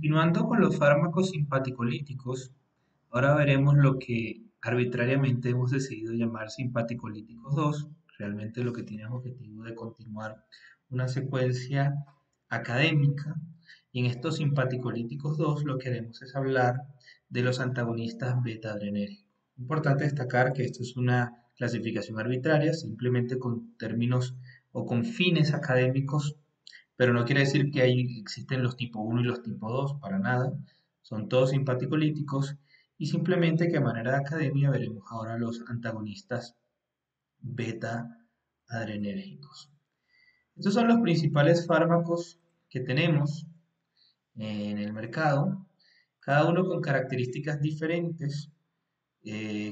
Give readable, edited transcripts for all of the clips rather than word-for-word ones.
Continuando con los fármacos simpaticolíticos, ahora veremos lo que arbitrariamente hemos decidido llamar simpaticolíticos 2. Realmente lo que tiene es objetivo de continuar una secuencia académica. Y en estos simpaticolíticos 2 lo que haremos es hablar de los antagonistas beta-adrenérgicos. Importante destacar que esto es una clasificación arbitraria, simplemente con términos o con fines académicos, pero no quiere decir que ahí existen los tipo 1 y los tipo 2 para nada. Son todos simpaticolíticos y simplemente que a manera de academia veremos ahora los antagonistas beta adrenérgicos. Estos son los principales fármacos que tenemos en el mercado, cada uno con características diferentes.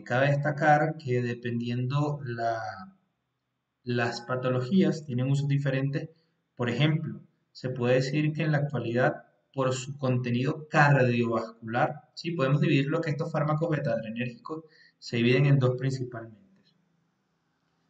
Cabe destacar que dependiendo las patologías tienen usos diferentes. Por ejemplo, se puede decir que en la actualidad, por su contenido cardiovascular, sí, podemos dividir lo que estos fármacos beta-adrenérgicos se dividen en dos principalmente.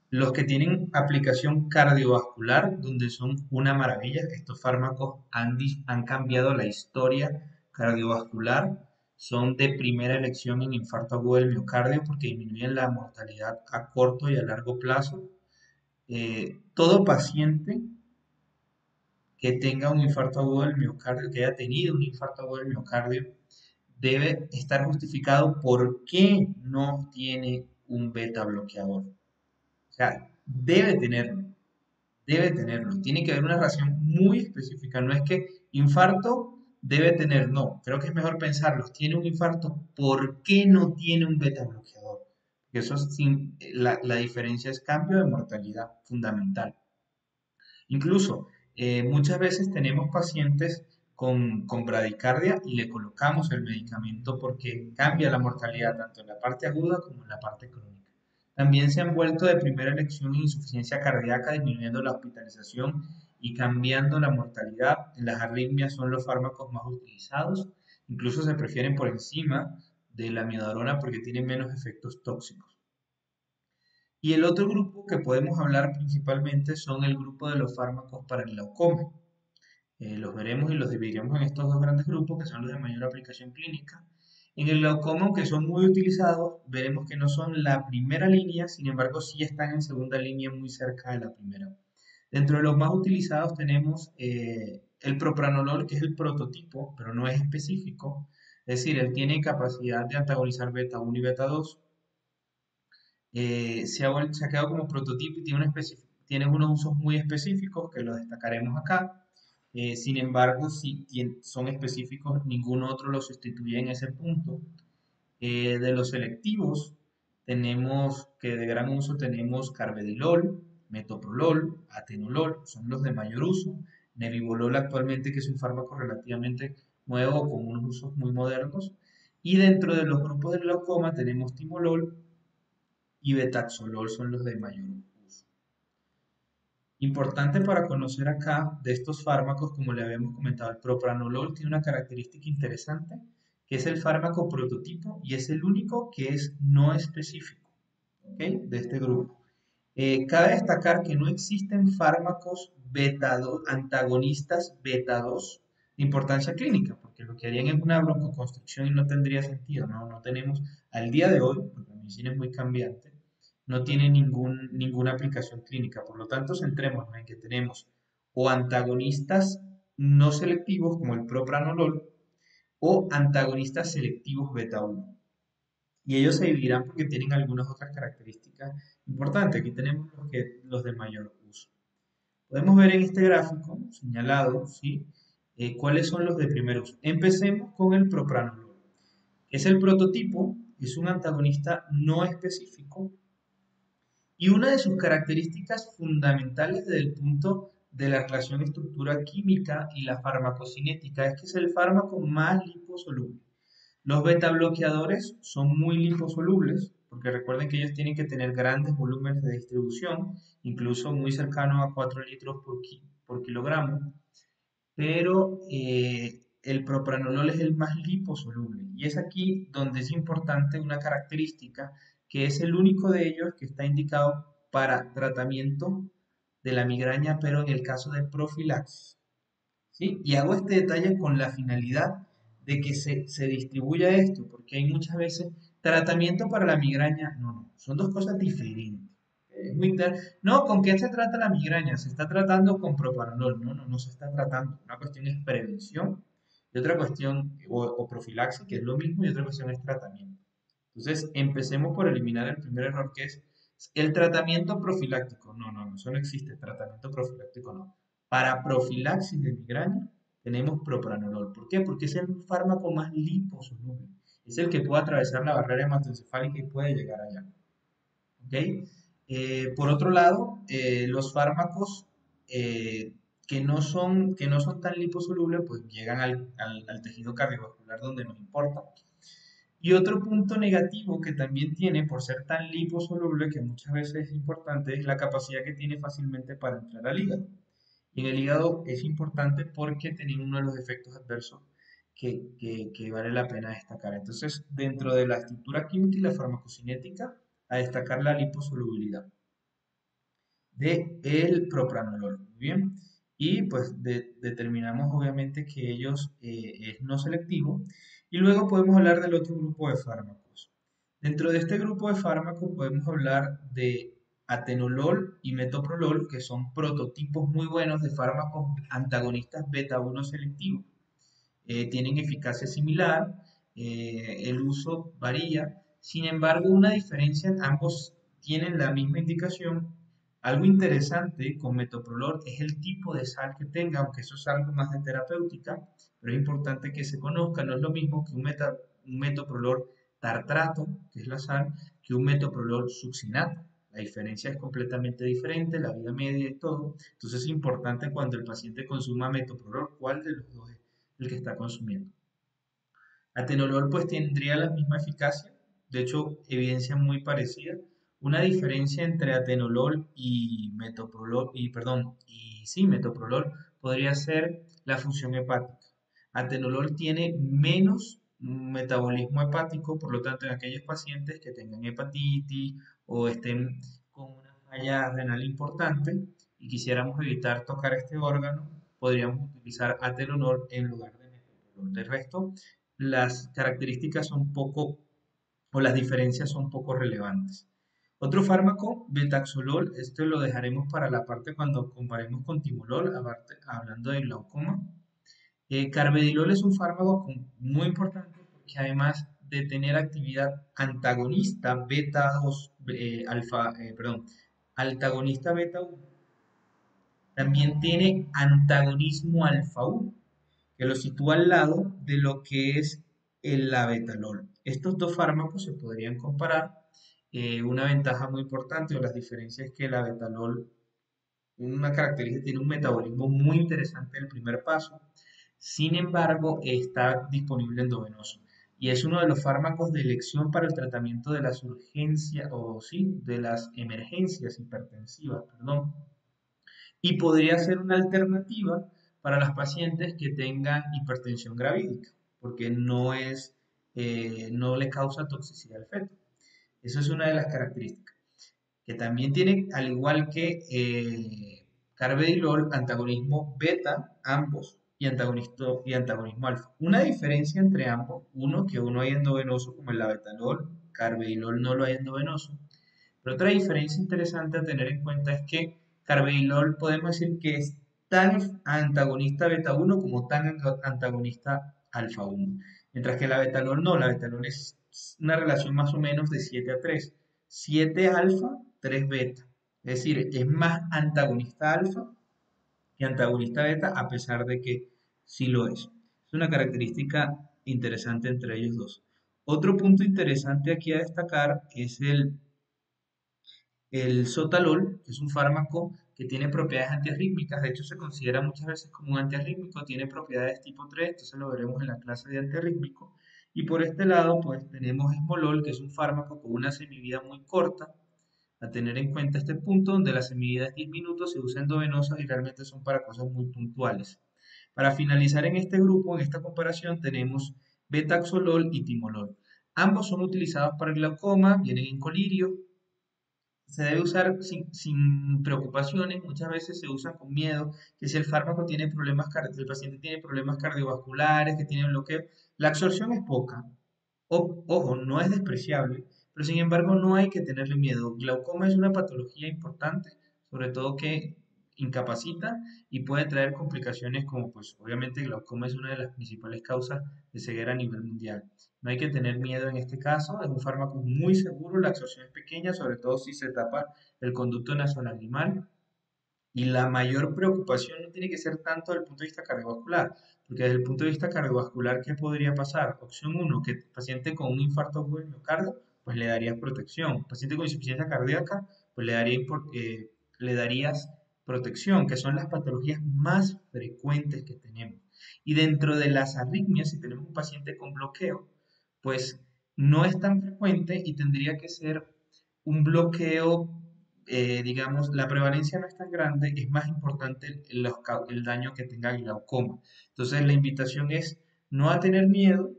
Los que tienen aplicación cardiovascular, donde son una maravilla, estos fármacos han cambiado la historia cardiovascular, son de primera elección en infarto agudo del miocardio porque disminuyen la mortalidad a corto y a largo plazo. Todo paciente que tenga un infarto agudo del miocardio, que haya tenido un infarto agudo del miocardio, debe estar justificado por qué no tiene un beta bloqueador. O sea, debe tenerlo. Tiene que haber una razón muy específica. No es que infarto debe tener, no. Creo que es mejor pensarlo. Tiene un infarto, ¿por qué no tiene un beta bloqueador? Porque eso la diferencia es cambio de mortalidad fundamental. Incluso muchas veces tenemos pacientes con bradicardia y le colocamos el medicamento porque cambia la mortalidad tanto en la parte aguda como en la parte crónica. También se han vuelto de primera elección en insuficiencia cardíaca, disminuyendo la hospitalización y cambiando la mortalidad. En las arritmias son los fármacos más utilizados. Incluso se prefieren por encima de la amiodarona porque tienen menos efectos tóxicos. Y el otro grupo que podemos hablar principalmente son el grupo de los fármacos para el glaucoma. Los veremos y los dividiremos en estos dos grandes grupos que son los de mayor aplicación clínica. En el glaucoma, aunque son muy utilizados, veremos que no son la primera línea, sin embargo sí están en segunda línea muy cerca de la primera. Dentro de los más utilizados tenemos el propranolol, que es el prototipo, pero no es específico. Es decir, él tiene capacidad de antagonizar beta 1 y beta 2. Se ha quedado como prototipo y tiene unos usos muy específicos que los destacaremos acá. Sin embargo, si son específicos, ningún otro los sustituye en ese punto. De los selectivos, tenemos que de gran uso tenemos carvedilol, metoprolol, atenolol, son los de mayor uso. Nebivolol actualmente, que es un fármaco relativamente nuevo con unos usos muy modernos. Y dentro de los grupos del glaucoma tenemos timolol y betaxolol son los de mayor uso. Importante para conocer acá de estos fármacos, como le habíamos comentado, el propranolol tiene una característica interesante, que es el fármaco prototipo y es el único que es no específico, ¿ok? De este grupo. Cabe destacar que no existen fármacos beta 2, antagonistas beta 2 de importancia clínica, porque lo que harían es una broncoconstricción y no tendría sentido, ¿no? No tenemos al día de hoy, porque la medicina es muy cambiante, no tiene ninguna aplicación clínica. Por lo tanto, centrémonos en que tenemos o antagonistas no selectivos como el propranolol o antagonistas selectivos beta 1. Y ellos se dividirán porque tienen algunas otras características importantes. Aquí tenemos los de mayor uso. Podemos ver en este gráfico señalado, ¿sí? Cuáles son los de primer uso. Empecemos con el propranolol. Es el prototipo, es un antagonista no específico y una de sus características fundamentales desde el punto de la relación estructura química y la farmacocinética es que es el fármaco más liposoluble. Los beta bloqueadores son muy liposolubles, porque recuerden que ellos tienen que tener grandes volúmenes de distribución, incluso muy cercanos a 4 litros por kilogramo, pero el propranolol es el más liposoluble. Y es aquí donde es importante una característica que es el único de ellos que está indicado para tratamiento de la migraña, pero en el caso de profilaxis. ¿Sí? Y hago este detalle con la finalidad de que se distribuya esto, porque hay muchas veces tratamiento para la migraña, no, no, son dos cosas diferentes. No, ¿con qué se trata la migraña? Se está tratando con propanolol, no, no, no se está tratando. Una cuestión es prevención y otra cuestión, o profilaxis, que es lo mismo, y otra cuestión es tratamiento. Entonces, empecemos por eliminar el primer error que es el tratamiento profiláctico. No, no, no, eso no existe, tratamiento profiláctico no. Para profilaxis de migraña tenemos propranolol. ¿Por qué? Porque es el fármaco más liposoluble. Es el que puede atravesar la barrera hematoencefálica y puede llegar allá. ¿Ok? Por otro lado, los fármacos que no son tan liposolubles, pues llegan al tejido cardiovascular donde nos importa. Y otro punto negativo que también tiene por ser tan liposoluble, que muchas veces es importante, es la capacidad que tiene fácilmente para entrar al hígado. Y en el hígado es importante porque tiene uno de los efectos adversos que vale la pena destacar. Entonces, dentro de la estructura química y la farmacocinética, a destacar la liposolubilidad de el propranolol. Muy bien. Y pues determinamos obviamente que ellos es no selectivo. Y luego podemos hablar del otro grupo de fármacos. Dentro de este grupo de fármacos podemos hablar de atenolol y metoprolol, que son prototipos muy buenos de fármacos antagonistas beta 1 selectivos. Tienen eficacia similar, el uso varía, sin embargo, una diferencia, ambos tienen la misma indicación. Algo interesante con metoprolol es el tipo de sal que tenga, aunque eso es algo más de terapéutica, pero es importante que se conozca, no es lo mismo que un metoprolol tartrato, que es la sal, que un metoprolol succinato. La diferencia es completamente diferente, la vida media y todo. Entonces es importante cuando el paciente consuma metoprolol, cuál de los dos es el que está consumiendo. Atenolol pues tendría la misma eficacia, de hecho evidencia muy parecida. Una diferencia entre atenolol y metoprolol, y sí, metoprolol podría ser la función hepática. Atenolol tiene menos metabolismo hepático, por lo tanto en aquellos pacientes que tengan hepatitis o estén con una falla renal importante y quisiéramos evitar tocar este órgano, podríamos utilizar atenolol en lugar de metoprolol. De resto, las características son poco, o las diferencias son poco relevantes. Otro fármaco, betaxolol, esto lo dejaremos para la parte cuando comparemos con timolol, aparte, hablando de glaucoma. Carvedilol es un fármaco muy importante porque además de tener actividad antagonista beta 2, antagonista beta 1, también tiene antagonismo alfa 1 que lo sitúa al lado de lo que es el labetalol. Estos dos fármacos se podrían comparar. Una ventaja muy importante o las diferencias es que el labetalol, una característica, tiene un metabolismo muy interesante en el primer paso. Sin embargo, está disponible endovenoso y es uno de los fármacos de elección para el tratamiento de las urgencias o sí, de las emergencias hipertensivas, perdón, y podría ser una alternativa para las pacientes que tengan hipertensión gravídica, porque no le causa toxicidad al feto. Esa es una de las características, que también tiene, al igual que carvedilol, antagonismo beta, ambos, y antagonismo alfa. Una diferencia entre ambos, uno que uno hay endovenoso como el labetalol, carvedilol no lo hay endovenoso, pero otra diferencia interesante a tener en cuenta es que carvedilol podemos decir que es tan antagonista beta 1 como tan antagonista alfa 1. Mientras que la betalol no, la betalol es una relación más o menos de 7 a 3. 7 alfa, 3 beta. Es decir, es más antagonista alfa que antagonista beta a pesar de que sí lo es. Es una característica interesante entre ellos dos. Otro punto interesante aquí a destacar es el sotalol, que es un fármaco que tiene propiedades antiarrítmicas, de hecho se considera muchas veces como un antiarrítmico, tiene propiedades tipo 3, entonces lo veremos en la clase de antiarrítmico. Y por este lado, pues tenemos esmolol, que es un fármaco con una semivida muy corta, a tener en cuenta este punto, donde la semivida es 10 minutos, se usa endovenosa y realmente son para cosas muy puntuales. Para finalizar en este grupo, en esta comparación, tenemos betaxolol y timolol. Ambos son utilizados para el glaucoma, vienen en colirio, se debe usar sin preocupaciones, muchas veces se usan con miedo, que si el fármaco tiene problemas, el paciente tiene problemas cardiovasculares, que tiene bloqueo, la absorción es poca, ojo, no es despreciable, pero sin embargo no hay que tenerle miedo. Glaucoma es una patología importante, sobre todo que incapacita y puede traer complicaciones como pues obviamente glaucoma es una de las principales causas de ceguera a nivel mundial. No hay que tener miedo en este caso, es un fármaco muy seguro, la absorción es pequeña, sobre todo si se tapa el conducto nasolacrimal y la mayor preocupación no tiene que ser tanto desde el punto de vista cardiovascular, porque desde el punto de vista cardiovascular, ¿qué podría pasar? Opción uno, que el paciente con un infarto agudo del miocardio, pues le darías protección. Paciente con insuficiencia cardíaca, pues le darías protección, que son las patologías más frecuentes que tenemos. Y dentro de las arritmias, si tenemos un paciente con bloqueo, pues no es tan frecuente y tendría que ser un bloqueo digamos, la prevalencia no es tan grande, es más importante el daño que tenga el glaucoma. Entonces, la invitación es no a tener miedo,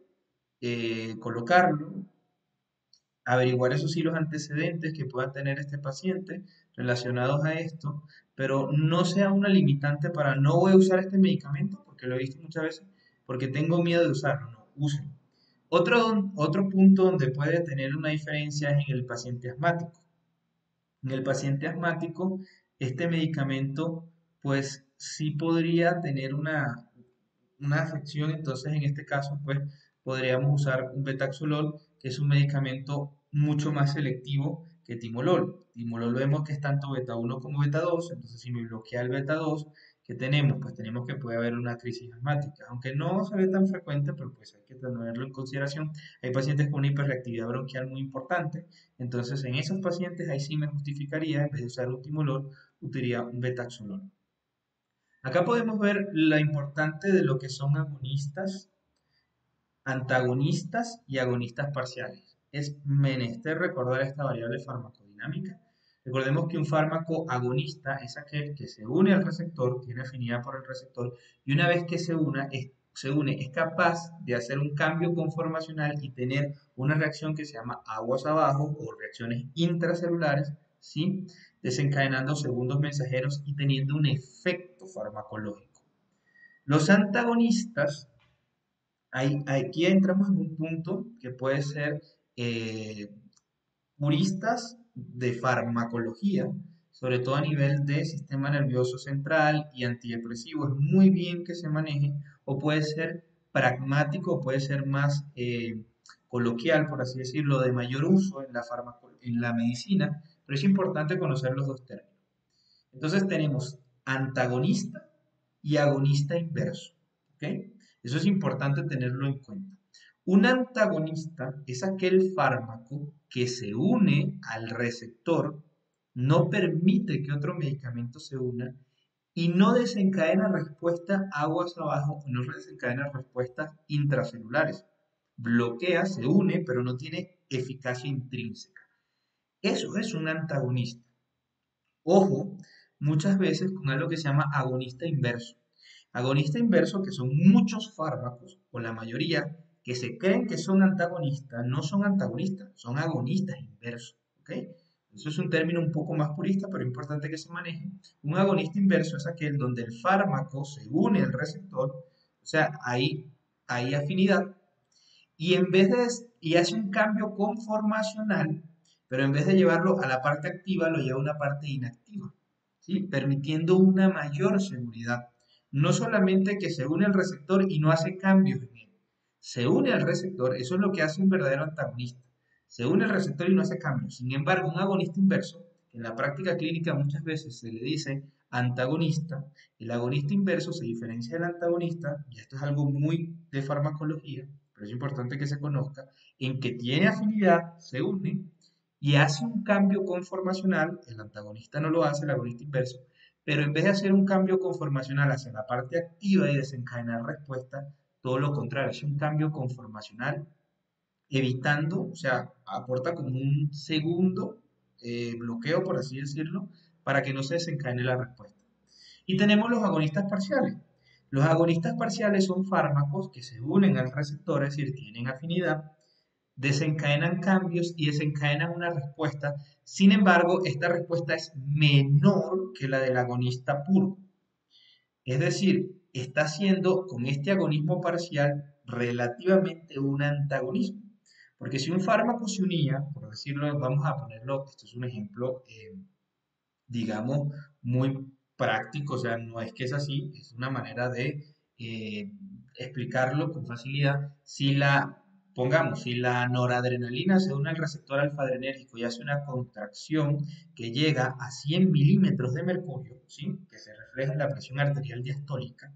colocarlo, averiguar esos sí los antecedentes que pueda tener este paciente relacionados a esto, pero no sea una limitante para no voy a usar este medicamento, porque lo he visto muchas veces, porque tengo miedo de usarlo, no, úsenlo. Otro punto donde puede tener una diferencia es en el paciente asmático. En el paciente asmático, este medicamento, pues sí podría tener una afección, entonces en este caso, pues podríamos usar un betaxolol, que es un medicamento mucho más selectivo que timolol. Timolol vemos que es tanto beta 1 como beta 2, entonces si me bloquea el beta 2, ¿qué tenemos? Pues tenemos que puede haber una crisis asmática, aunque no se ve tan frecuente, pero pues hay que tenerlo en consideración. Hay pacientes con una hiperreactividad bronquial muy importante, entonces en esos pacientes ahí sí me justificaría, en vez de usar un timolol, utilizaría un betaxolol. Acá podemos ver la importante de lo que son agonistas, antagonistas y agonistas parciales. Es menester recordar esta variable farmacodinámica. Recordemos que un fármaco agonista es aquel que se une al receptor, tiene afinidad por el receptor, y una vez que se une, es capaz de hacer un cambio conformacional y tener una reacción que se llama aguas abajo o reacciones intracelulares, ¿sí? Desencadenando segundos mensajeros y teniendo un efecto farmacológico. Los antagonistas aquí entramos en un punto que puede ser eh, puristas de farmacología, sobre todo a nivel de sistema nervioso central y antidepresivo. Es muy bien que se maneje, o puede ser pragmático, o puede ser más coloquial, por así decirlo, de mayor uso en en la medicina, pero es importante conocer los dos términos. Entonces tenemos antagonista y agonista inverso. ¿Ok? Eso es importante tenerlo en cuenta. Un antagonista es aquel fármaco que se une al receptor, no permite que otro medicamento se una y no desencadena respuesta aguas abajo, no desencadena respuestas intracelulares. Bloquea, se une, pero no tiene eficacia intrínseca. Eso es un antagonista. Ojo, muchas veces con algo que se llama agonista inverso. Agonista inverso, que son muchos fármacos, o la mayoría, que se creen que son antagonistas, no son antagonistas, son agonistas inversos. ¿Ok? Eso es un término un poco más purista, pero importante que se maneje. Un agonista inverso es aquel donde el fármaco se une al receptor, o sea, hay afinidad, y hace un cambio conformacional, pero en vez de llevarlo a la parte activa, lo lleva a una parte inactiva, ¿sí? Permitiendo una mayor seguridad. No solamente que se une al receptor y no hace cambios en él, se une al receptor, eso es lo que hace un verdadero antagonista. Se une al receptor y no hace cambios. Sin embargo, un agonista inverso, que en la práctica clínica muchas veces se le dice antagonista, el agonista inverso se diferencia del antagonista, y esto es algo muy de farmacología, pero es importante que se conozca, en que tiene afinidad, se une y hace un cambio conformacional, el antagonista no lo hace, el agonista inverso, pero en vez de hacer un cambio conformacional hacia la parte activa y desencadenar respuesta, todo lo contrario, es un cambio conformacional, evitando, o sea, aporta como un segundo bloqueo, por así decirlo, para que no se desencadene la respuesta. Y tenemos los agonistas parciales. Los agonistas parciales son fármacos que se unen al receptor, es decir, tienen afinidad, desencadenan cambios y desencadenan una respuesta. Sin embargo, esta respuesta es menor que la del agonista puro. Es decir, está haciendo con este agonismo parcial relativamente un antagonismo. Porque si un fármaco se unía, por decirlo, vamos a ponerlo, esto es un ejemplo, digamos, muy práctico, o sea, no es que es así, es una manera de explicarlo con facilidad. Pongamos, si la noradrenalina se une al receptor alfa-adrenérgico y hace una contracción que llega a 100 milímetros de mercurio, ¿sí? Que se refleja en la presión arterial diastólica,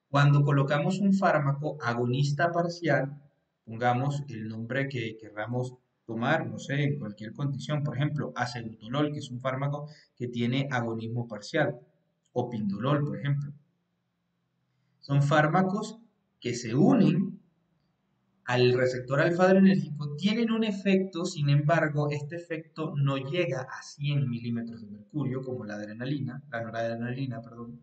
cuando colocamos un fármaco agonista parcial, pongamos el nombre que querramos tomar, no sé, en cualquier condición, por ejemplo, acebutolol, que es un fármaco que tiene agonismo parcial, o pindolol, por ejemplo. Son fármacos que se unen al receptor alfa-adrenérgico, tienen un efecto, sin embargo, este efecto no llega a 100 milímetros de mercurio, como la noradrenalina, perdón,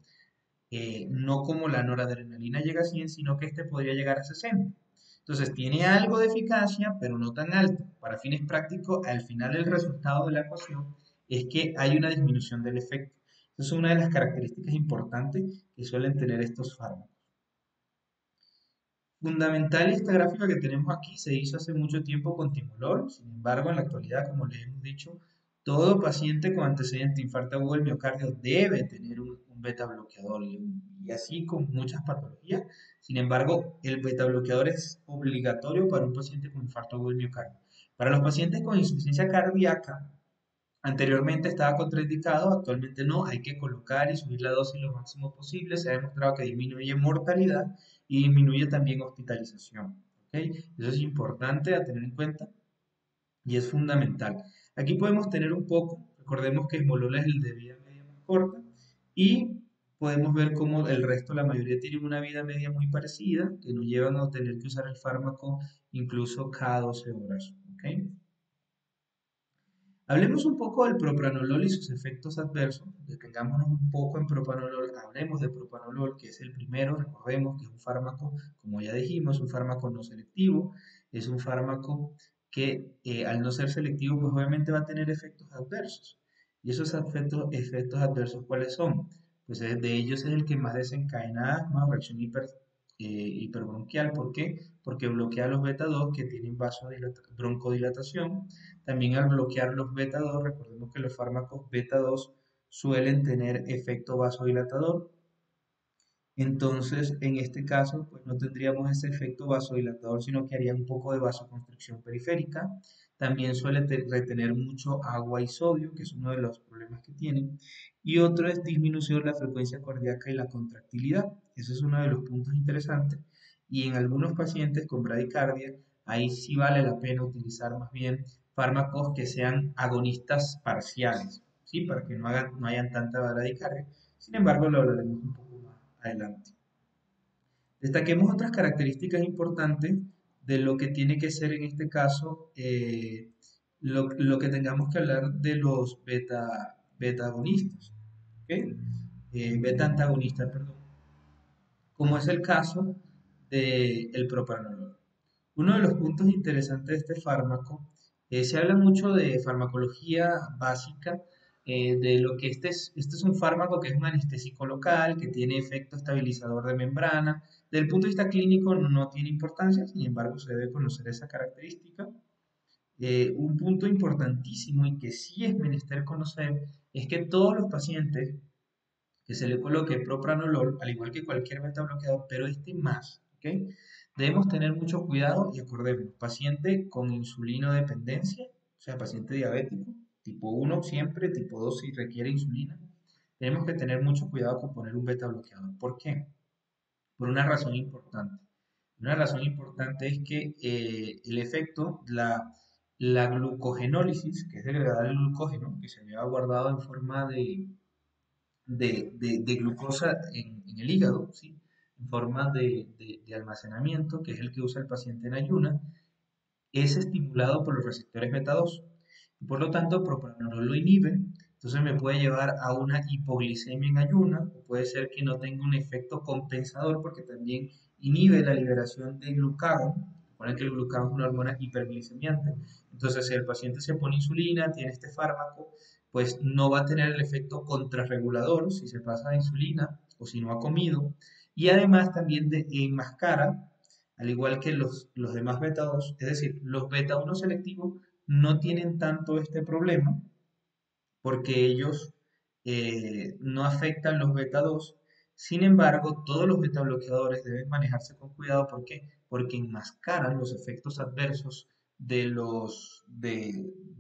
no como la noradrenalina llega a 100, sino que este podría llegar a 60. Entonces tiene algo de eficacia, pero no tan alto. Para fines prácticos, al final el resultado de la ecuación es que hay una disminución del efecto. Esa es una de las características importantes que suelen tener estos fármacos. Fundamental esta gráfica que tenemos aquí se hizo hace mucho tiempo con timolol, sin embargo, en la actualidad, como les hemos dicho, todo paciente con antecedente de infarto agudo del miocardio debe tener un beta bloqueador y así con muchas patologías. Sin embargo, el beta bloqueador es obligatorio para un paciente con infarto agudo del miocardio. Para los pacientes con insuficiencia cardíaca, anteriormente estaba contraindicado, actualmente no, hay que colocar y subir la dosis lo máximo posible. Se ha demostrado que disminuye mortalidad y disminuye también hospitalización. ¿Ok? Eso es importante a tener en cuenta y es fundamental. Aquí podemos tener un poco, recordemos que el Molola es el de vida media más corta y podemos ver cómo el resto, la mayoría tienen una vida media muy parecida, que nos llevan a tener que usar el fármaco incluso cada 12 horas. ¿Ok? Hablemos un poco del propranolol y sus efectos adversos. Detengámonos un poco en propranolol. Hablemos de propranolol, que es el primero. Recordemos que es un fármaco, como ya dijimos, un fármaco no selectivo. Es un fármaco que al no ser selectivo, pues obviamente va a tener efectos adversos. ¿Y esos efectos adversos cuáles son? Pues de ellos es el que más desencadena asma, reacción hiperbronquial. ¿Por qué? Porque bloquea los beta 2 que tienen broncodilatación. También al bloquear los beta 2, recordemos que los fármacos beta 2 suelen tener efecto vasodilatador. Entonces, en este caso, pues no tendríamos ese efecto vasodilatador, sino que haría un poco de vasoconstricción periférica. También suele retener mucho agua y sodio, que es uno de los problemas que tienen. Y otro es disminución de la frecuencia cardíaca y la contractilidad. Ese es uno de los puntos interesantes. Y en algunos pacientes con bradicardia, ahí sí vale la pena utilizar más bien fármacos que sean agonistas parciales, ¿sí? Para que no hayan tanta bradicardia. Sin embargo, lo hablaremos un poco más adelante. Destaquemos otras características importantes de lo que tiene que ser en este caso lo que tengamos que hablar de los beta agonistas, ¿ok? Beta antagonistas, perdón, como es el caso del propranolol. Uno de los puntos interesantes de este fármaco, se habla mucho de farmacología básica, de lo que este es un fármaco que es un anestésico local, que tiene efecto estabilizador de membrana. Desde el punto de vista clínico no tiene importancia, sin embargo se debe conocer esa característica. Un punto importantísimo y que sí es menester conocer es que todos los pacientes que se le coloque propranolol, al igual que cualquier beta bloqueador, pero este más, ¿ok? Debemos tener mucho cuidado y acordemos, paciente con insulinodependencia, o sea, paciente diabético, tipo 1 siempre, tipo 2 si requiere insulina, tenemos que tener mucho cuidado con poner un beta bloqueador. ¿Por qué? Por una razón importante. Una razón importante es que el efecto, la glucogenólisis, que es degradar el glucógeno, que se había guardado en forma de glucosa en el hígado, ¿sí? En forma de almacenamiento, que es el que usa el paciente en ayuna, es estimulado por los receptores beta 2 y por lo tanto propranolol lo inhibe. Entonces me puede llevar a una hipoglicemia en ayuna, o puede ser que no tenga un efecto compensador porque también inhibe la liberación de glucagón, Recuerden que el glucagón es una hormona hiperglicemiante. Entonces, si el paciente se pone insulina, tiene este fármaco, pues no va a tener el efecto contrarregulador si se pasa de insulina o si no ha comido. Y además también enmascara, al igual que los demás beta 2, es decir, los beta 1 selectivos no tienen tanto este problema porque ellos no afectan los beta 2. Sin embargo, todos los beta bloqueadores deben manejarse con cuidado. ¿Por qué? Porque enmascaran los efectos adversos de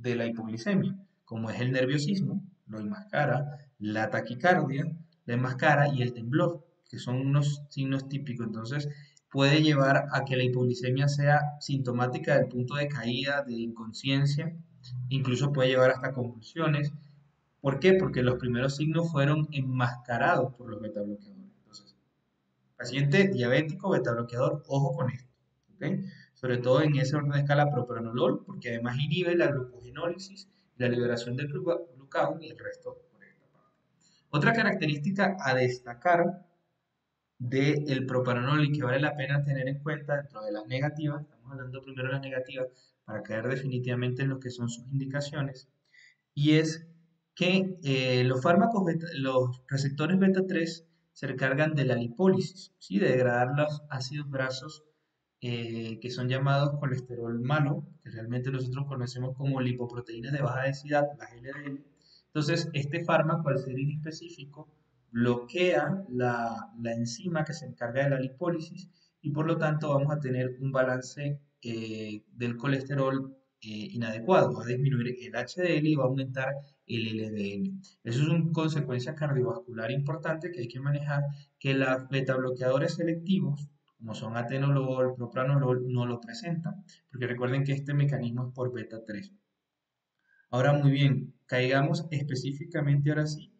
la hipoglicemia, como es el nerviosismo, lo enmascara, la taquicardia, la enmascara y el temblor, que son unos signos típicos. Entonces, puede llevar a que la hipoglicemia sea sintomática del punto de caída, de inconsciencia, incluso puede llevar hasta convulsiones. ¿Por qué? Porque los primeros signos fueron enmascarados por los betabloqueadores. Entonces, paciente diabético, betabloqueador, ojo con esto, ¿ok? Sobre todo en ese orden de escala propranolol, porque además inhibe la glucogenólisis, la liberación del glucagón y el resto por esta parte. Otra característica a destacar del propranolol y que vale la pena tener en cuenta dentro de las negativas, estamos hablando primero de las negativas para caer definitivamente en lo que son sus indicaciones, y es que los fármacos, los receptores beta 3 se encargan de la lipólisis, ¿sí? De degradar los ácidos grasos que son llamados colesterol malo, que realmente nosotros conocemos como lipoproteínas de baja densidad, las LDL. Entonces, este fármaco, al ser inespecífico, bloquea la enzima que se encarga de la lipólisis y por lo tanto vamos a tener un balance del colesterol inadecuado. Va a disminuir el HDL y va a aumentar el LDL. Eso es una consecuencia cardiovascular importante que hay que manejar, que los betabloqueadores selectivos, como son atenolol, propranolol, no lo presentan, porque recuerden que este mecanismo es por beta 3. Ahora muy bien, caigamos específicamente ahora sí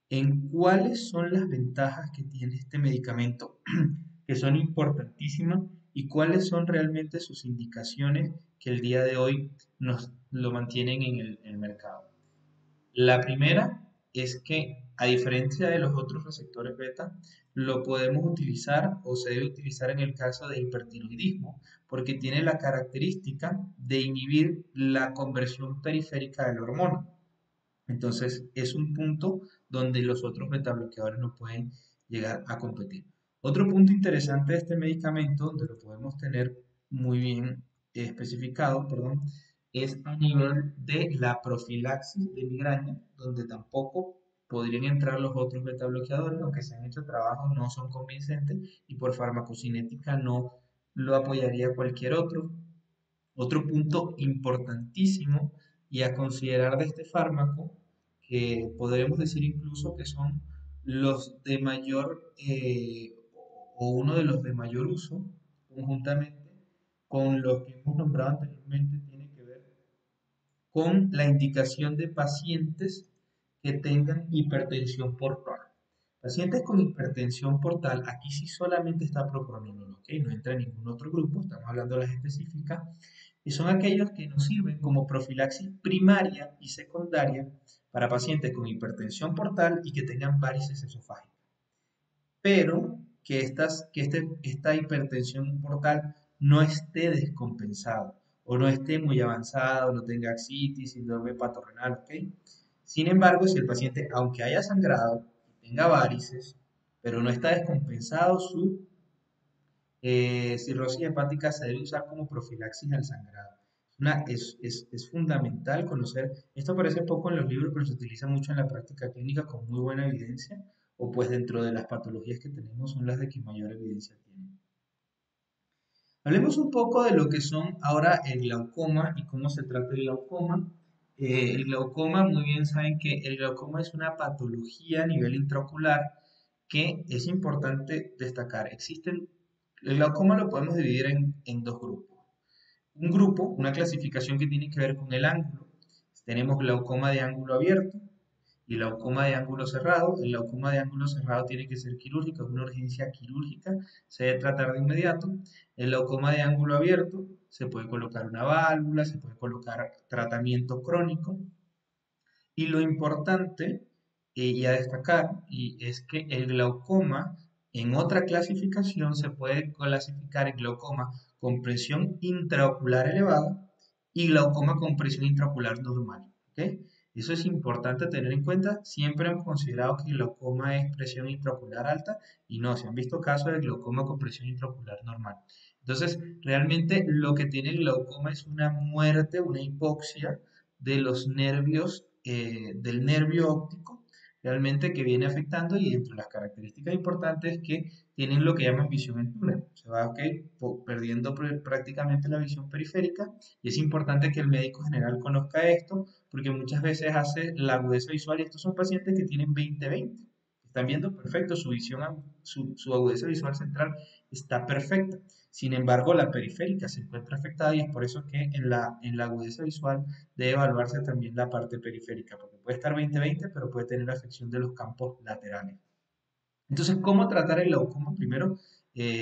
en cuáles son las ventajas que tiene este medicamento, que son importantísimas, y cuáles son realmente sus indicaciones que el día de hoy nos lo mantienen en el mercado. La primera es que, a diferencia de los otros receptores beta, lo podemos utilizar o se debe utilizar en el caso de hipertiroidismo, porque tiene la característica de inhibir la conversión periférica de la hormona. Entonces, es un punto donde los otros beta bloqueadores no pueden llegar a competir. Otro punto interesante de este medicamento, donde lo podemos tener muy bien especificado, perdón, es a nivel de la profilaxis de migraña, donde tampoco podrían entrar los otros beta bloqueadores, aunque se han hecho trabajos, no son convincentes y por farmacocinética no lo apoyaría cualquier otro. Otro punto importantísimo y a considerar de este fármaco, que podremos decir incluso que son los de mayor o uno de los de mayor uso, conjuntamente con los que hemos nombrado anteriormente, tiene que ver con la indicación de pacientes que tengan hipertensión portal. Pacientes con hipertensión portal, aquí sí solamente está propranolol, ¿ok? No entra en ningún otro grupo, estamos hablando de las específicas, y son aquellos que nos sirven como profilaxis primaria y secundaria para pacientes con hipertensión portal y que tengan varices esofágicas, pero que, esta hipertensión portal no esté descompensada o no esté muy avanzada o no tenga ascitis, síndrome patorrenal, ¿ok? Sin embargo, si el paciente, aunque haya sangrado y tenga varices, pero no está descompensado, su cirrosis hepática se debe usar como profilaxis al sangrado. Es fundamental conocer, esto aparece poco en los libros, pero se utiliza mucho en la práctica clínica con muy buena evidencia, o pues dentro de las patologías que tenemos son las de que mayor evidencia tienen. Hablemos un poco de lo que son ahora el glaucoma y cómo se trata el glaucoma. El glaucoma, muy bien saben que el glaucoma es una patología a nivel intraocular que es importante destacar. El glaucoma lo podemos dividir en dos grupos. Un grupo, una clasificación que tiene que ver con el ángulo. Tenemos glaucoma de ángulo abierto y glaucoma de ángulo cerrado. El glaucoma de ángulo cerrado tiene que ser quirúrgico, es una urgencia quirúrgica, se debe tratar de inmediato. El glaucoma de ángulo abierto se puede colocar una válvula, se puede colocar tratamiento crónico. Y lo importante y a destacar es que el glaucoma En otra clasificación se puede clasificar el glaucoma con presión intraocular elevada y glaucoma con presión intraocular normal. ¿Ok? Eso es importante tener en cuenta. Siempre hemos considerado que el glaucoma es presión intraocular alta y no, se han visto casos de glaucoma con presión intraocular normal. Entonces, realmente lo que tiene el glaucoma es una muerte, una hipoxia de los nervios, del nervio óptico realmente que viene afectando y entre las características importantes es que tienen lo que llaman visión en túnel. Se va perdiendo prácticamente la visión periférica y es importante que el médico general conozca esto porque muchas veces hace la agudeza visual y estos son pacientes que tienen 20/20. Están viendo perfecto, su visión, su agudeza visual central está perfecta. Sin embargo, la periférica se encuentra afectada y es por eso que en la agudeza visual debe evaluarse también la parte periférica, porque puede estar 20/20, pero puede tener afección de los campos laterales. Entonces, ¿cómo tratar el glaucoma? Primero,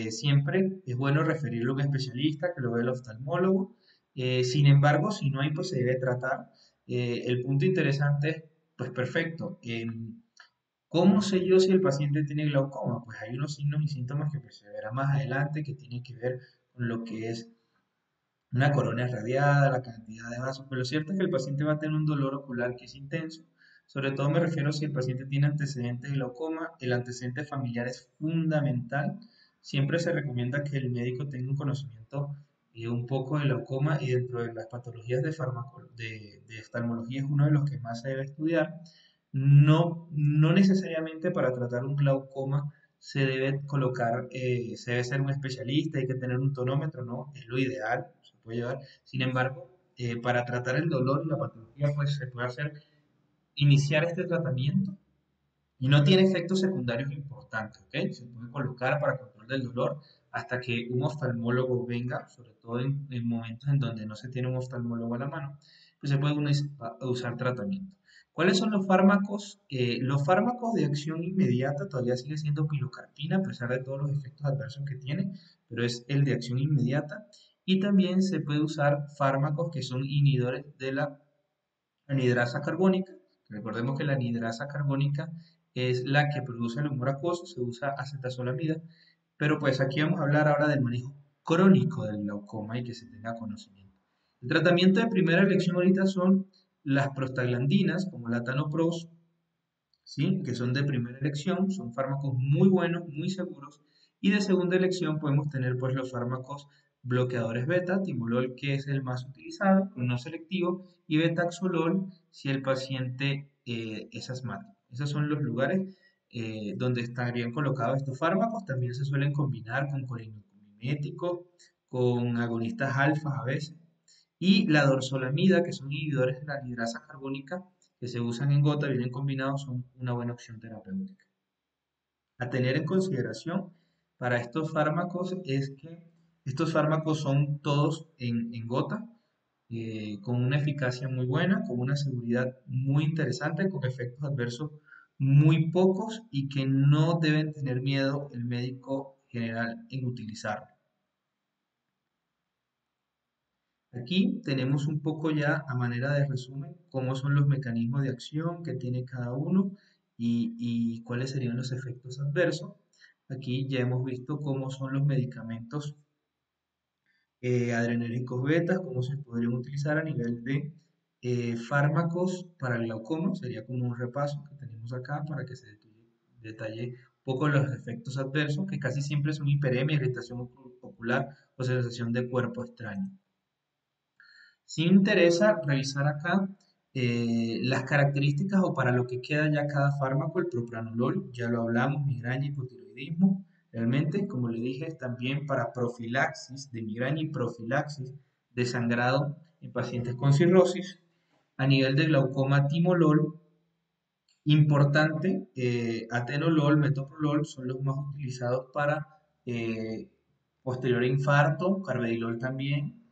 siempre es bueno referirlo a un especialista que lo vea el oftalmólogo. Sin embargo, si no hay, pues se debe tratar. El punto interesante es, pues perfecto, ¿cómo sé yo si el paciente tiene glaucoma? Pues hay unos signos y síntomas que pues, se verá más adelante que tienen que ver con lo que es una corona irradiada, la cantidad de vasos, pero lo cierto es que el paciente va a tener un dolor ocular que es intenso. Sobre todo me refiero si el paciente tiene antecedentes de glaucoma, el antecedente familiar es fundamental. Siempre se recomienda que el médico tenga un conocimiento un poco de glaucoma y dentro de las patologías de oftalmología es uno de los que más se debe estudiar. No, no necesariamente para tratar un glaucoma se debe colocar, se debe ser un especialista, hay que tener un tonómetro, ¿no? Es lo ideal, se puede llevar. Sin embargo, para tratar el dolor y la patología, pues se puede hacer, iniciar este tratamiento y no tiene efectos secundarios importantes, ¿ok? Se puede colocar para control del dolor hasta que un oftalmólogo venga, sobre todo en momentos en donde no se tiene un oftalmólogo a la mano, pues se puede usar tratamiento. ¿Cuáles son los fármacos? Los fármacos de acción inmediata todavía sigue siendo pilocarpina, a pesar de todos los efectos adversos que tiene, pero es el de acción inmediata. Y también se puede usar fármacos que son inhibidores de la anhidrasa carbónica. Recordemos que la anhidrasa carbónica es la que produce el humor acuoso, se usa acetazolamida, pero pues aquí vamos a hablar ahora del manejo crónico del glaucoma y que se tenga conocimiento. El tratamiento de primera elección ahorita son las prostaglandinas, como la tanopros, ¿sí? Que son de primera elección, son fármacos muy buenos, muy seguros. Y de segunda elección podemos tener pues los fármacos bloqueadores beta, timolol que es el más utilizado, no selectivo, y betaxolol si el paciente es asmático. Esos son los lugares donde estarían colocados estos fármacos. También se suelen combinar con colinomiméticos, con agonistas alfa a veces. Y la dorzolamida, que son inhibidores de la anhidrasa carbónica, que se usan en gota, vienen combinados, son una buena opción terapéutica. A tener en consideración para estos fármacos es que estos fármacos son todos en gota, con una eficacia muy buena, con una seguridad muy interesante, con efectos adversos muy pocos y que no deben tener miedo el médico general en utilizarlo. Aquí tenemos un poco ya a manera de resumen cómo son los mecanismos de acción que tiene cada uno y cuáles serían los efectos adversos. Aquí ya hemos visto cómo son los medicamentos adrenérgicos betas, cómo se podrían utilizar a nivel de fármacos para el glaucoma. Sería como un repaso que tenemos acá para que se detalle un poco los efectos adversos, que casi siempre son hiperemia, irritación ocular o sensación de cuerpo extraño. Sí interesa revisar acá las características o para lo que queda ya cada fármaco, el propranolol, ya lo hablamos, migraña, hipotiroidismo. Realmente, como le dije, también para profilaxis de migraña y profilaxis de sangrado en pacientes con cirrosis. A nivel de glaucoma, timolol, importante, atenolol, metoprolol son los más utilizados para eh, posterior infarto, carvedilol también.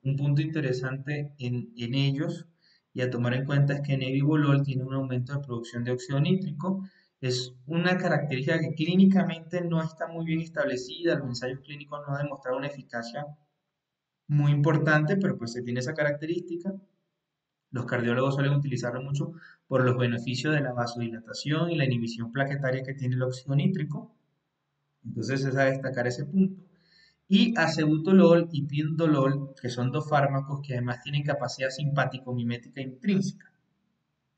Un punto interesante en ellos y a tomar en cuenta es que nebivolol tiene un aumento de producción de óxido nítrico. Es una característica que clínicamente no está muy bien establecida, los ensayos clínicos no han demostrado una eficacia muy importante, pero pues se tiene esa característica. Los cardiólogos suelen utilizarlo mucho por los beneficios de la vasodilatación y la inhibición plaquetaria que tiene el óxido nítrico. Entonces es a destacar ese punto. Y acebutolol y pindolol, que son dos fármacos que además tienen capacidad simpático-mimética intrínseca.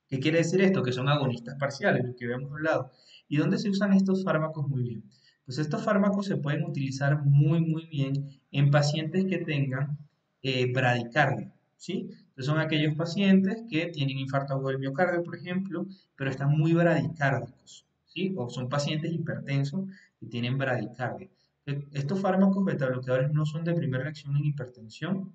¿Qué quiere decir esto? Que son agonistas parciales, lo que habíamos hablado. ¿Y dónde se usan estos fármacos muy bien? Pues estos fármacos se pueden utilizar muy bien en pacientes que tengan bradicardia, ¿sí? Entonces son aquellos pacientes que tienen infarto agudo del miocardio, por ejemplo, pero están muy bradicárdicos, ¿sí? O son pacientes hipertensos que tienen bradicardia. Estos fármacos beta bloqueadores no son de primera reacción en hipertensión,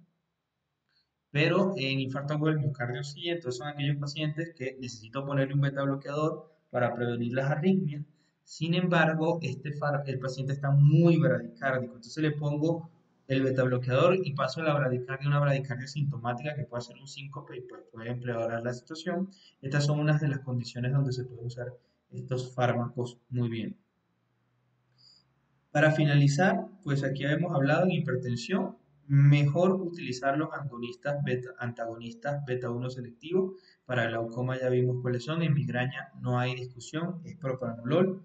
pero en infarto agudo del miocardio sí, entonces son aquellos pacientes que necesito ponerle un beta bloqueador para prevenir las arritmias. Sin embargo, el paciente está muy bradicárdico, entonces le pongo el beta bloqueador y paso la bradicardia, una bradicardia sintomática que puede ser un síncope y pues puede empeorar la situación. Estas son unas de las condiciones donde se pueden usar estos fármacos muy bien. Para finalizar, pues aquí hemos hablado en hipertensión, mejor utilizar los antagonistas beta 1 selectivos. Para glaucoma ya vimos cuáles son, en migraña no hay discusión, es propranolol.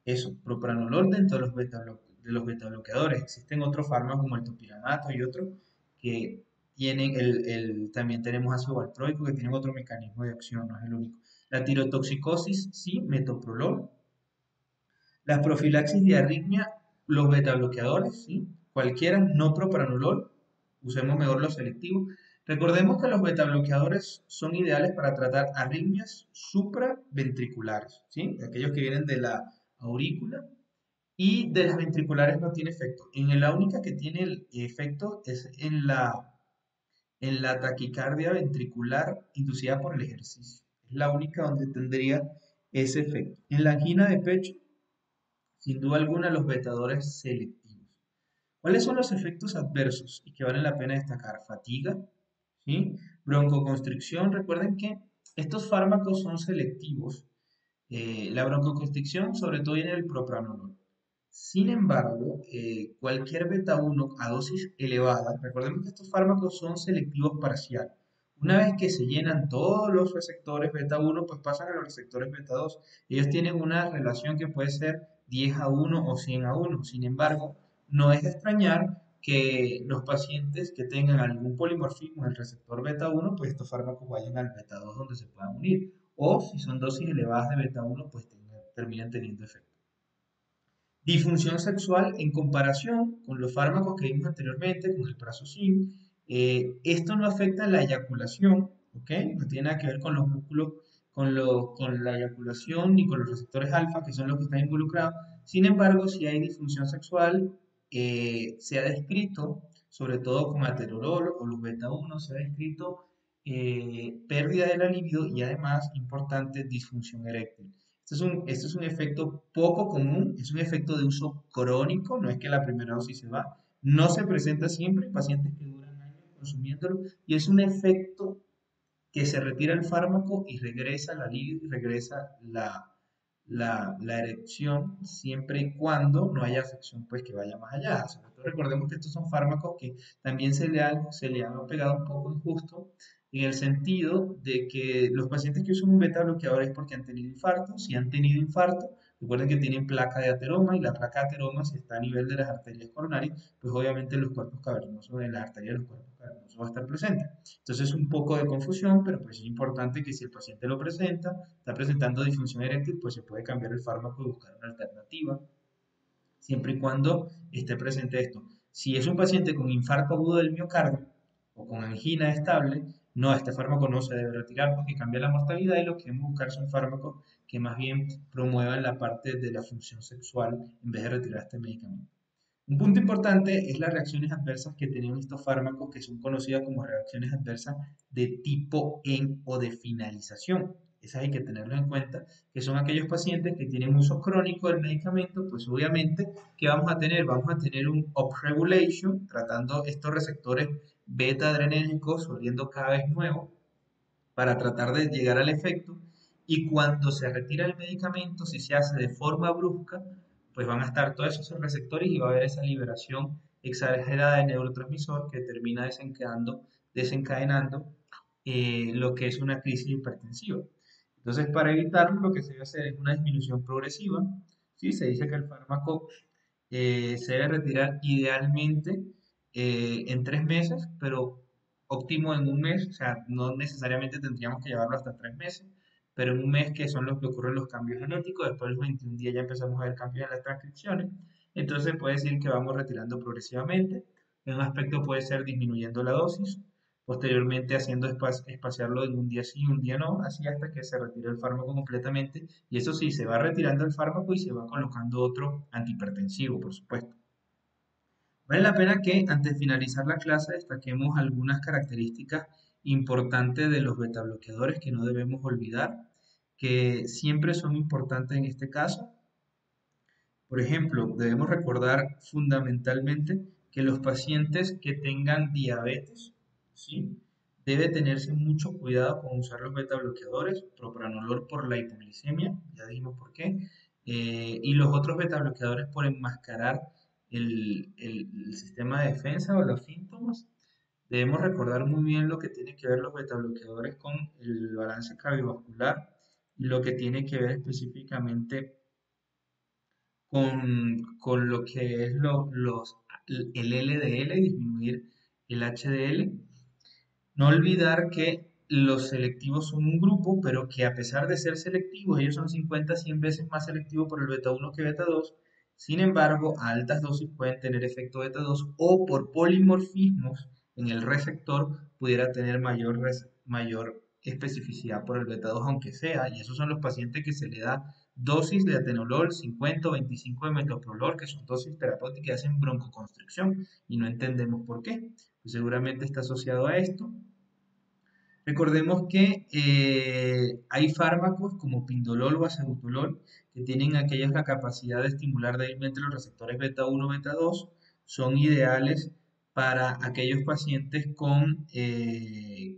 Eso, propranolol dentro de los beta bloqueadores. Existen otros fármacos como el topiramato y otros que tienen también tenemos ácido valproico que tienen otro mecanismo de acción, no es el único. La tirotoxicosis, sí, metoprolol. Las profilaxis de arritmia, los betabloqueadores, ¿sí? Cualquiera, no propranolol, usemos mejor los selectivos. Recordemos que los betabloqueadores son ideales para tratar arritmias supraventriculares, ¿sí? Aquellos que vienen de la aurícula y de las ventriculares no tiene efecto. La única que tiene el efecto es en la taquicardia ventricular inducida por el ejercicio. Es la única donde tendría ese efecto. En la angina de pecho, sin duda alguna, los betadores selectivos. ¿Cuáles son los efectos adversos y que valen la pena destacar? Fatiga, ¿sí? Broncoconstricción. Recuerden que estos fármacos son selectivos. La broncoconstricción sobre todo viene del propranolol. Sin embargo, cualquier beta 1 a dosis elevada, recordemos que estos fármacos son selectivos parcial. Una vez que se llenan todos los receptores beta 1, pues pasan a los receptores beta 2. Ellos tienen una relación que puede ser 10 a 1 o 100 a 1. Sin embargo, no es de extrañar que los pacientes que tengan algún polimorfismo en el receptor beta 1, pues estos fármacos vayan al beta 2 donde se puedan unir. O si son dosis elevadas de beta 1, pues terminan teniendo efecto. Disfunción sexual en comparación con los fármacos que vimos anteriormente, con el prazosin. Esto no afecta la eyaculación, ¿ok? No tiene nada que ver con los músculos, con la eyaculación ni con los receptores alfa, que son los que están involucrados. Sin embargo, si hay disfunción sexual, se ha descrito, sobre todo con aterolol o los beta 1, se ha descrito pérdida de la libido y además, importante, disfunción eréctil. Este es un efecto poco común, es un efecto de uso crónico, no es que la primera dosis se va, no se presenta siempre en pacientes que duran años consumiéndolo y es un efecto que se retira el fármaco y regresa la libido y regresa la erección siempre y cuando no haya afección pues que vaya más allá. Sobre todo recordemos que estos son fármacos que también se le han pegado un poco injusto en el sentido de que los pacientes que usan un beta bloqueador es porque han tenido infarto. Si han tenido infarto, recuerden que tienen placa de ateroma y la placa de ateroma si está a nivel de las arterias coronarias, pues obviamente los cuerpos cavernosos, en las arterias de los cuerpos cavernosos va a estar presente. Entonces es un poco de confusión, pero pues es importante que si el paciente lo presenta, está presentando disfunción eréctil, pues se puede cambiar el fármaco y buscar una alternativa, siempre y cuando esté presente esto. Si es un paciente con infarto agudo del miocardio o con angina estable, no, este fármaco no se debe retirar porque cambia la mortalidad y lo que debemos buscar son fármacos que más bien promuevan la parte de la función sexual en vez de retirar este medicamento. Un punto importante es las reacciones adversas que tienen estos fármacos que son conocidas como reacciones adversas de tipo en o de finalización. Esas hay que tenerlo en cuenta, que son aquellos pacientes que tienen uso crónico del medicamento, pues obviamente, ¿qué vamos a tener? Vamos a tener un upregulation, tratando estos receptores beta adrenérgicos, volviendo cada vez nuevos, para tratar de llegar al efecto. Y cuando se retira el medicamento, si se hace de forma brusca, pues van a estar todos esos receptores y va a haber esa liberación exagerada de neurotransmisor que termina desencadenando lo que es una crisis hipertensiva. Entonces, para evitarlo, lo que se debe hacer es una disminución progresiva. ¿Sí? Se dice que el fármaco se debe retirar idealmente en 3 meses, pero óptimo en un mes, o sea, no necesariamente tendríamos que llevarlo hasta 3 meses, pero en un mes que son los que ocurren los cambios genéticos, después de los 21 días ya empezamos a ver cambios en las transcripciones, entonces puede decir que vamos retirando progresivamente. En un aspecto puede ser disminuyendo la dosis, posteriormente haciendo espaciarlo en un día sí y un día no, así hasta que se retire el fármaco completamente. Y eso sí, se va retirando el fármaco y se va colocando otro antihipertensivo, por supuesto. Vale la pena que antes de finalizar la clase destaquemos algunas características importantes de los betabloqueadores que no debemos olvidar, que siempre son importantes en este caso. Por ejemplo, debemos recordar fundamentalmente que los pacientes que tengan diabetes, ¿sí? Debe tenerse mucho cuidado con usar los beta bloqueadores, propranolol por la hipoglicemia, ya dijimos por qué, y los otros beta bloqueadores por enmascarar el sistema de defensa o los síntomas. Debemos recordar muy bien lo que tiene que ver los beta bloqueadores con el balance cardiovascular y lo que tiene que ver específicamente con lo que es el LDL, disminuir el HDL. No olvidar que los selectivos son un grupo, pero que a pesar de ser selectivos, ellos son 50 100 veces más selectivos por el beta 1 que beta 2. Sin embargo, a altas dosis pueden tener efecto beta 2 o por polimorfismos en el receptor pudiera tener mayor especificidad por el beta 2, aunque sea, y esos son los pacientes que se le da dosis de atenolol 50 o 25 de metoprolol, que son dosis terapéuticas que hacen broncoconstricción y no entendemos por qué. Pues seguramente está asociado a esto. Recordemos que hay fármacos como pindolol o acebutolol que tienen aquellas la capacidad de estimular débilmente los receptores beta 1 beta 2. Son ideales para aquellos pacientes con,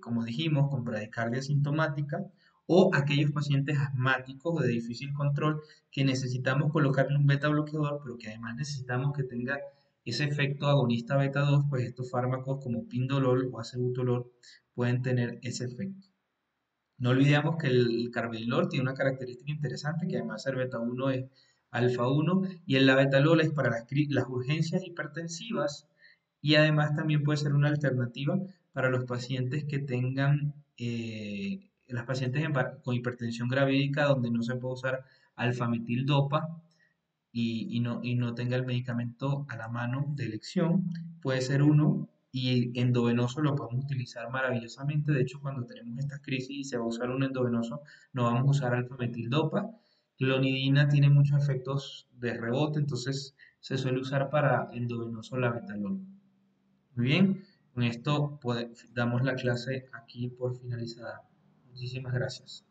como dijimos, con bradicardia sintomática o aquellos pacientes asmáticos de difícil control que necesitamos colocarle un beta bloqueador, pero que además necesitamos que tenga ese efecto agonista beta 2, pues estos fármacos como pindolol o acebutolol pueden tener ese efecto. No olvidemos que el carvedilol tiene una característica interesante, que además el beta 1 es alfa 1 y el labetalol es para las urgencias hipertensivas y además también puede ser una alternativa para los pacientes que tengan, las pacientes con hipertensión gravídica donde no se puede usar alfametildopa y no tenga el medicamento a la mano de elección, puede ser uno y endovenoso lo podemos utilizar maravillosamente. De hecho, cuando tenemos estas crisis y se va a usar un endovenoso, no vamos a usar alfa-metildopa. Clonidina tiene muchos efectos de rebote, entonces se suele usar para endovenoso labetalol. Muy bien, con esto damos la clase aquí por finalizada. Muchísimas gracias.